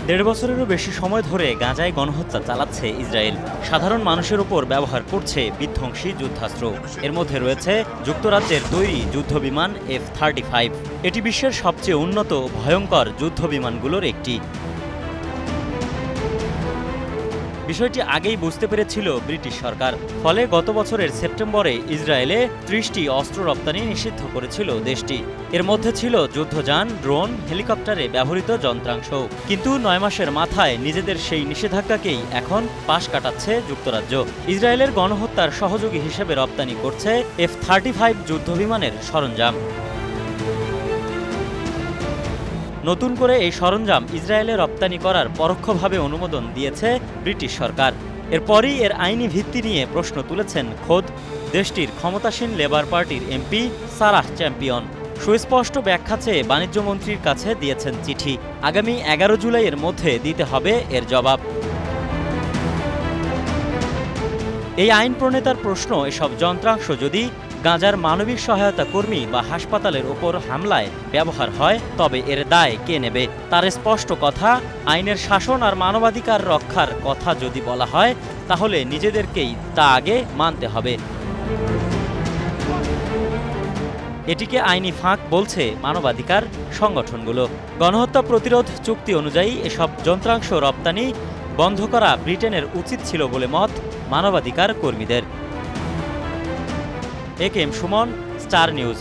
দেড় বছরেরও বেশি সময় ধরে গাজায় গণহত্যা চালাচ্ছে ইসরায়েল। সাধারণ মানুষের উপর ব্যবহার করছে বিধ্বংসী যুদ্ধাস্ত্র। এর মধ্যে রয়েছে যুক্তরাজ্যের তৈরি যুদ্ধবিমান F-35। এটি বিশ্বের সবচেয়ে উন্নত ভয়ঙ্কর যুদ্ধবিমানগুলোর একটি। বিষয়টি আগেই বুঝতে পেরেছিল ব্রিটিশ সরকার। ফলে গত বছরের সেপ্টেম্বরে ইসরায়েলে ৩০টি অস্ত্র রপ্তানি নিষিদ্ধ করেছিল দেশটি। এর মধ্যে ছিল যুদ্ধযান, ড্রোন, হেলিকপ্টারে ব্যবহৃত যন্ত্রাংশ। কিন্তু ৯ মাসের মাথায় নিজেদের সেই নিষেধাজ্ঞাকেই এখন পাশ কাটাচ্ছে যুক্তরাজ্য। ইসরায়েলের গণহত্যার সহযোগী হিসেবে রপ্তানি করছে F-35 যুদ্ধবিমানের সরঞ্জাম। নতুন করে এই সরঞ্জাম ইসরায়েলে রপ্তানি করার পরোক্ষভাবে অনুমোদন দিয়েছে ব্রিটিশ সরকার। এরপরই এর আইনি ভিত্তি নিয়ে প্রশ্ন তুলেছেন খোদ দেশটির ক্ষমতাসীন লেবার পার্টির এমপি সারাহ চ্যাম্পিয়ন। সুস্পষ্ট ব্যাখ্যা চেয়ে বাণিজ্যমন্ত্রীর কাছে দিয়েছেন চিঠি। আগামী ১১ জুলাইয়ের মধ্যে দিতে হবে এর জবাব। এই আইন প্রণেতার প্রশ্ন, এসব যন্ত্রাংশ যদি গাজার মানবিক সহায়তা কর্মী বা হাসপাতালের ওপর হামলায় ব্যবহার হয় তবে এর দায় কে নেবে? তার স্পষ্ট কথা, আইনের শাসন আর মানবাধিকার রক্ষার কথা যদি বলা হয় তাহলে নিজেদেরকেই তা আগে মানতে হবে। এটিকে আইনি ফাঁক বলছে মানবাধিকার সংগঠনগুলো। গণহত্যা প্রতিরোধ চুক্তি অনুযায়ী এসব যন্ত্রাংশ রপ্তানি বন্ধ করা ব্রিটেনের উচিত ছিল বলে মত মানবাধিকার কর্মীদের। A K M Suman, star news.